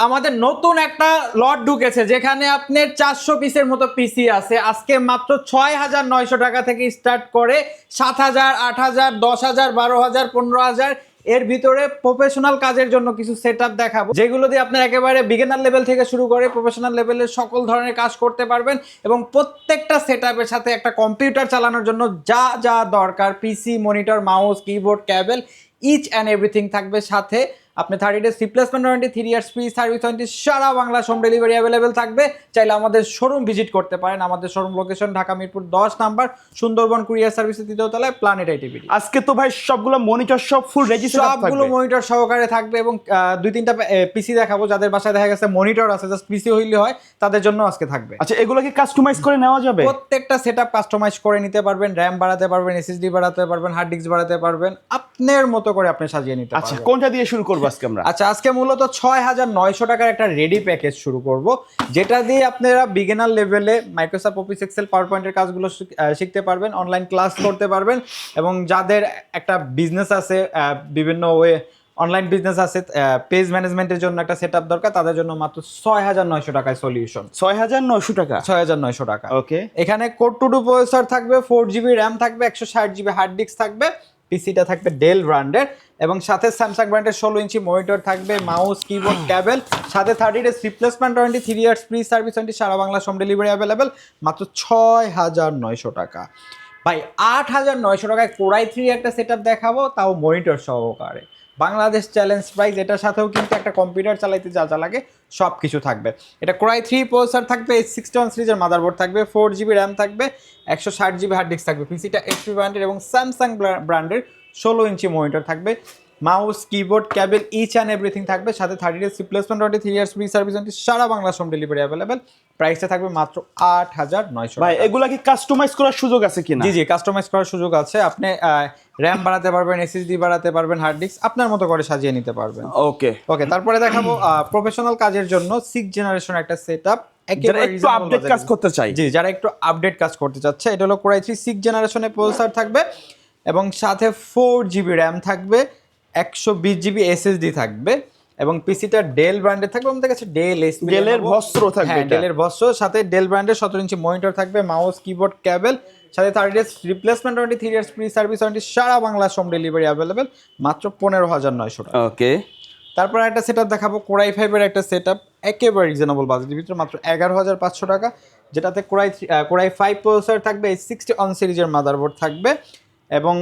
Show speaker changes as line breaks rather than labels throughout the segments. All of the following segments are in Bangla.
আমাদের নতুন একটা লট ঢুকেছে যেখানে আপনার 400 পিসের মতো পিসি আছে। আজকে মাত্র 6,900 টাকা থেকে স্টার্ট করে 7,000, 8,000, 10,000, 12,000, 15,000 এর ভিতরে প্রফেশনাল কাজের জন্য কিছু সেটআপ দেখাবো, যেগুলো দিয়ে আপনার একেবারে বিগিনার লেভেল থেকে শুরু করে প্রফেশনাল লেভেলের সকল ধরনের কাজ করতে পারবেন। এবং প্রত্যেকটা সেটআপের সাথে একটা কম্পিউটার চালানোর জন্য যা যা দরকার, PC, monitor, mouse, keyboard, cable, each and everything থাকবে সাথে। আপনি 30 days replacement warranty, 3 years free service warranty, সারা বাংলা হোম ডেলিভারি অ্যাভেলেবেল থাকবে। চাইলে আমাদের শোরুম ভিজিট করতে পারেন। আমাদের showroom location Dhaka Mirpur 10 number, Sundarban courier সার্ভিসের 3য় তলায়, প্ল্যানেট আইটিভিটি।
আজকে তো ভাই সবগুলো মনিটর সব ফুল রেজিস্টার থাকবে,
সবগুলো মনিটর সহকারে থাকবে এবং 2-3টা পিসি দেখাবো। যাদের বাসায় দেখা গেছে মনিটর আছে, জাস্ট পিসি হইলে হয়, তাদের জন্য আজকে থাকবে।
আচ্ছা, এগুলো কি কাস্টমাইজ করে নেওয়া যাবে?
প্রত্যেকটা সেটআপ কাস্টমাইজ করে নিতে পারবেন। র‍্যাম বাড়াতে পারবেন, এসএসডি বাড়াতে পারবেন, হার্ড ডিস্ক বাড়াতে পারবেন, আপনার মতো করে আপনি সাজিয়ে নিতে পারবেন।
আচ্ছা, কোনটা দিয়ে শুরু করব আজকে আমরা?
আচ্ছা, আজকে মূলত 6,900 টাকার একটা রেডি প্যাকেজ শুরু করব, যেটা দিয়ে আপনারা বিগিনার লেভেলে মাইক্রোসফট অফিস এক্সেল, পাওয়ার পয়েন্টের কাজগুলো শিখতে পারবেন, অনলাইন ক্লাস করতে পারবেন। এবং যাদের একটা বিজনেস আছে, বিভিন্ন অনলাইন বিজনেস আছে, পেজ ম্যানেজমেন্টের জন্য একটা সেটআপ দরকার, তাদের জন্য মাত্র 6,900 টাকায় সলিউশন।
6,900 টাকা?
6,900 টাকা।
ওকে।
এখানে কোর টু ডু প্রসেসর থাকবে, 4GB র্যাম থাকবে, 160GB হার্ড ডিস্ক থাকবে। পিসিটা থাকবে ডেল ব্র্যান্ডের এবং সাথে স্যামসাং ব্র্যান্ডের 16 ইঞ্চি মনিটর থাকবে, মাউস, কিবোর্ড, কেবল, সাথে 30 days replacement warranty, 3 years free service warranty, সারা বাংলা হোম ডেলিভারি অ্যাভেলেবেল। মাত্র 6,900 টাকা। ভাই 8,900 টাকায় Core i3 একটা সেটআপ দেখাবো, তাও মনিটর সহকারে। Bangladesh challenge price. এটার সাথেও কিন্তু একটা কম্পিউটার চালাইতে যা যা লাগে সব কিছু থাকবে। এটা Core i3 প্রসেসর থাকবে, 61 সিরিজের মাদারবোর্ড থাকবে, 4GB র্যাম থাকবে, 160GB হার্ড ডিস্ক থাকবে। পিসিটা এইচপি ব্র্যান্ডের এবং স্যামসাং ব্র্যান্ডের 16 ইঞ্চি মনিটর থাকবে, mouse, keyboard, cable, each and everything থাকবে। সাথে 30 days replacement warranty, 3 years free service warranty, সারা বাংলা হোম ডেলিভারি অ্যাভেলেবেল। প্রাইসটা থাকবে মাত্র 8,900
ভাই,
টাকা।
এগুলা কি কাস্টমাইজ করার সুযোগ আছে কিনা?
জি জি, কাস্টমাইজ করার সুযোগ আছে। আপনি র‍্যাম বাড়াতে পারবেন, এসএসডি বাড়াতে পারবেন, হার্ড ডিস্ক আপনার মতো করে সাজিয়ে নিতে পারবেন।
ওকে
ওকে, তারপরে দেখাবো প্রফেশনাল কাজের জন্য 6 জেনারেশন একটা সেটআপ,
যারা একটু আপডেট কাজ করতে চাই।
জি, যারা একটু আপডেট কাজ করতে চাচ্ছে, এটা হলো Core i3 6 জেনারেশনের প্রসেসর থাকবে এবং সাথে 4GB র্যাম থাকবে, 120GB এসএসডি থাকবে এবং পিসিটা ডেল ব্র্যান্ডের থাকবে। আমাদের কাছে
ডেলের বস্ত্র থাকবে।
হ্যাঁ, ডেলের বস্ত্র, সাথে ডেল ব্র্যান্ডের 17 ইঞ্চি মনিটর থাকবে, মাউস, কিবোর্ড, কেবল, সাথে 30 days replacement warranty, 3 years free service warranty, সারা বাংলা হোম ডেলিভারি অ্যাভেলেবেল। মাত্র 15,900 টাকা।
ওকে।
তারপর একটা সেটআপ দেখাবো, Core i5 এর একটা সেটআপ, একেবারে রিজনেবল বাজেটের ভিতরে, মাত্র 11,500 টাকা, যেটাতে Core i5 প্রসেসর থাকবে, 61 সিরিজের মাদারবোর্ড থাকবে এবং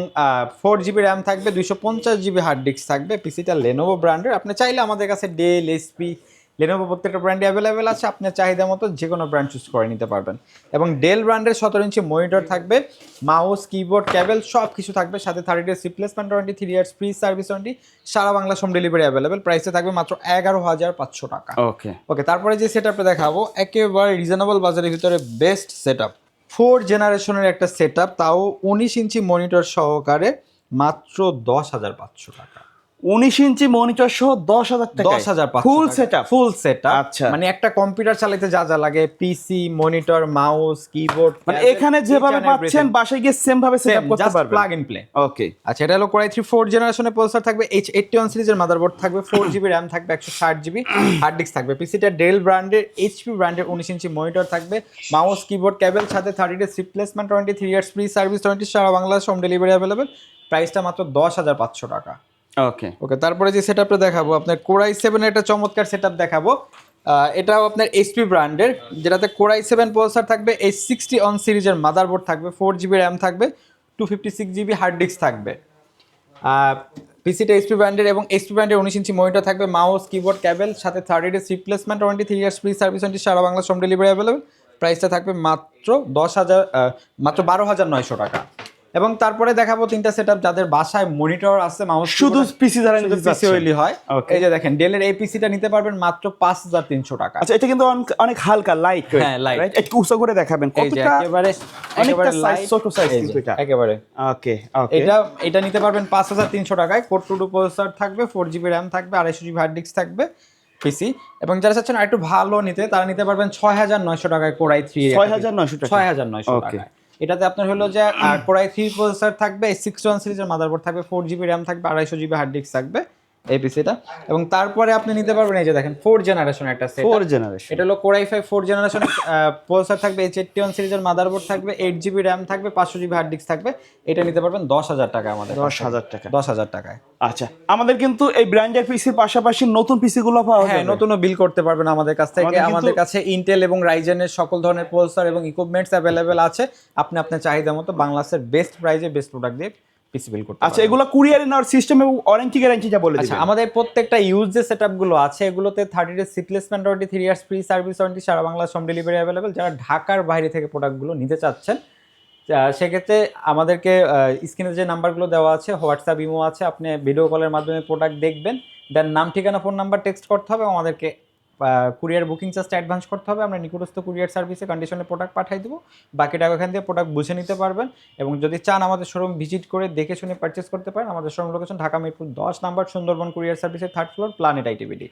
4GB র্যাম থাকবে, 250GB হার্ড ডিস্ক থাকবে। পিসিটা Lenovo ব্র্যান্ডের। আপনি চাইলে আমাদের কাছে ডেল, এইচপি, Lenovo প্রত্যেকটা ব্র্যান্ডে অ্যাভেলেবেল আছে, আপনার চাহিদা মতো যে কোনো ব্র্যান্ড চুজ করে নিতে পারবেন। এবং ডেল ব্র্যান্ডের 17 ইঞ্চি মনিটর থাকবে, মাউস, কিবোর্ড, কেবল সব কিছু থাকবে, সাথে 30 days replacement warranty, 3 years free service warranty, সারা বাংলা হোম ডেলিভারি অ্যাভেলেবেল। প্রাইসে থাকবে মাত্র 11,500 টাকা।
ওকে
ওকে, তারপরে যে সেটআপটা দেখাবো, একেবারে রিজনেবল বাজারের ভিতরে বেস্ট সেটআপ, 4 জেনারেশনের একটা সেটআপ, তাও 19 ইঞ্চি মনিটর সহকারে, মাত্র 10,500 টাকা।
19 ইঞ্চি মনিটর সহ 10,000 টাকা?
10,500
ফুল সেটআপ?
Full setup.
আচ্ছা,
মানে একটা কম্পিউটার চালাতে যা যা লাগে, পিসি, মনিটর, মাউস, কিবোর্ড,
মানে এখানে যেভাবে পাচ্ছেন বাসায় গিয়ে সেম ভাবে সেটআপ করতে পারবেন,
প্লাগ ইন প্লে।
ওকে।
আচ্ছা, এটা হলো Core i3 4 জেনারেশনের প্রসেসর থাকবে, H81 সিরিজের মাদারবোর্ড থাকবে, 4GB র্যাম থাকবে, 160GB হার্ড ডিস্ক থাকবে। পিসিটা ডেল ব্র্যান্ডের, এইচপি ব্র্যান্ডের 19 ইঞ্চি মনিটর থাকবে, মাউস, কিবোর্ড, কেবল, সাথে 30 days replacement warranty, 3 years free service warranty, সারা বাংলাদেশ হোম ডেলিভারি অ্যাভেলেবল। প্রাইসটা মাত্র 10,500 টাকা।
ওকে
ওকে, তারপরে যে সেটআপটা দেখাবো, আপনার Core i7 এর একটা চমৎকার সেটআপ দেখাবো। এটাও আপনার এইচপি ব্র্যান্ডের, যেটাতে Core i7 প্রসেসর থাকবে, H61 সিরিজের মাদারবোর্ড থাকবে, 4GB র্যাম থাকবে, 256GB হার্ড ডিস্ক থাকবে। পিসিটা এইচপি ব্র্যান্ডের এবং এইচপি ব্র্যান্ডের 19 ইঞ্চি মনিটর থাকবে, মাউস, কিবোর্ড, কেবল, সাথে 30 days replacement warranty, 3 years free service warranty, সারা বাংলা হোম ডেলিভারি অ্যাভেলেবল। প্রাইসটা থাকবে মাত্র 12,900 টাকা। এবং তারপরে দেখাবো 3টা সেটআপ, যাদের বাসায় মনিটর আছে, মাউস,
শুধু পিসি দ্বারা নিতে
পিসি হইলি হয়।
Okay.
এই যে দেখেন, ডেলের এই পিসিটা নিতে পারবেন মাত্র 5,300 টাকা।
আচ্ছা, এটা কিন্তু অনেক হালকা, লাইট।
হ্যাঁ, light।
রাইট, একটু উঁচু করে দেখাবেন
এই যে
কতটা?
একেবারে
অনেকটা সাইজ,
light।
ছোট সাইজ
এই যে,
কিন্তু এটা।
একেবারে।
ওকে ওকে।
এটা নিতে পারবেন 5,300 টাকায়। Core i2 প্রসেসর থাকবে, 4GB র্যাম থাকবে, 250GB হার্ড ডিস্ক থাকবে পিসি। এবং যারা চাচ্ছেন আরেকটু ভালো নিতে, তারা নিতে পারবেন 6,900 টাকায় Core i3।
6,900 টাকা?
6,900
ওকে।
টাকায়। এটাতে আপনার হলো যে Core i3 প্রসেসর থাকবে, 61 সিরিজের মাদারবোর্ড থাকবে, 4GB র্যাম থাকবে, 250GB হার্ড ডিস্ক থাকবে এই পিসিটা। এবং তারপরে আপনি নিতে পারবেন এই যে দেখেন 4 জেনারেশন একটা সেট,
4 জেনারেশন।
এটা হলো Core i5 4 জেনারেশন প্রসেসর থাকবে, H81 সিরিজের মাদারবোর্ড থাকবে, 8GB RAM থাকবে, 500GB হার্ড ডিস্ক থাকবে। এটা নিতে পারবেন 10,000 টাকা আমাদের
10,000 টাকা।
10,000 টাকায়।
আচ্ছা, আমাদের কিন্তু এই ব্র্যান্ডের পিসির পাশাপাশি নতুন পিসি গুলো পাওয়া
হ্যাঁ,
যাবে।
নতুনও বিল করতে পারবেন আমাদের কাছ থেকে। আমাদের কাছে ইন্টেল এবং রাইজেনের সকল ধরনের প্রসেসর এবং ইকুইপমেন্টস অ্যাভেলেবেল আছে। আপনি আপনার চাহিদা মতো বাংলাদেশের বেস্ট প্রাইজে বেস্ট প্রোডাক্ট দিয়ে পিসি বিল করতে
আচ্ছা, এগুলো কুরিয়ারে নেওয়ার সিস্টেম এবং ওয়ারেন্টি গ্যারান্টি যা বলে
আচ্ছা,
দিবেন।
আমাদের প্রত্যেকটা ইউজ যে সেটআপগুলো আছে এগুলোতে 30 days replacement warranty, 3 years free service warranty, সারা বাংলাদেশ হোম ডেলিভারি অ্যাভেলেবেল। যারা ঢাকার বাইরে থেকে প্রোডাক্টগুলো নিতে চাচ্ছেন সেক্ষেত্রে আমাদেরকে স্ক্রিনে যে নাম্বারগুলো দেওয়া আছে, হোয়াটসঅ্যাপ, ইমো আছে, আপনি ভিডিও কলের মাধ্যমে প্রোডাক্ট দেখবেন, দেন নাম, ঠিকানা, ফোন নাম্বার টেক্সট করতে হবে, আমাদেরকে কুরিয়ার বুকিং চার্জটা অ্যাডভান্স করতে হবে। আমরা নিকটস্থ কুরিয়ার সার্ভিসে কন্ডিশনে প্রোডাক্ট পাঠিয়ে দেবো, বাকি টাকা এখান থেকে প্রোডাক্ট বুঝে নিতে পারবেন। এবং যদি চান আমাদের শোরুম ভিজিট করে দেখে শুনে পারচেস করতে পারেন। আমাদের showroom location Dhaka Mirpur 10 number, Sundarban courier সার্ভিসের 3rd ফ্লোর, প্ল্যানেট আইটিবিডি।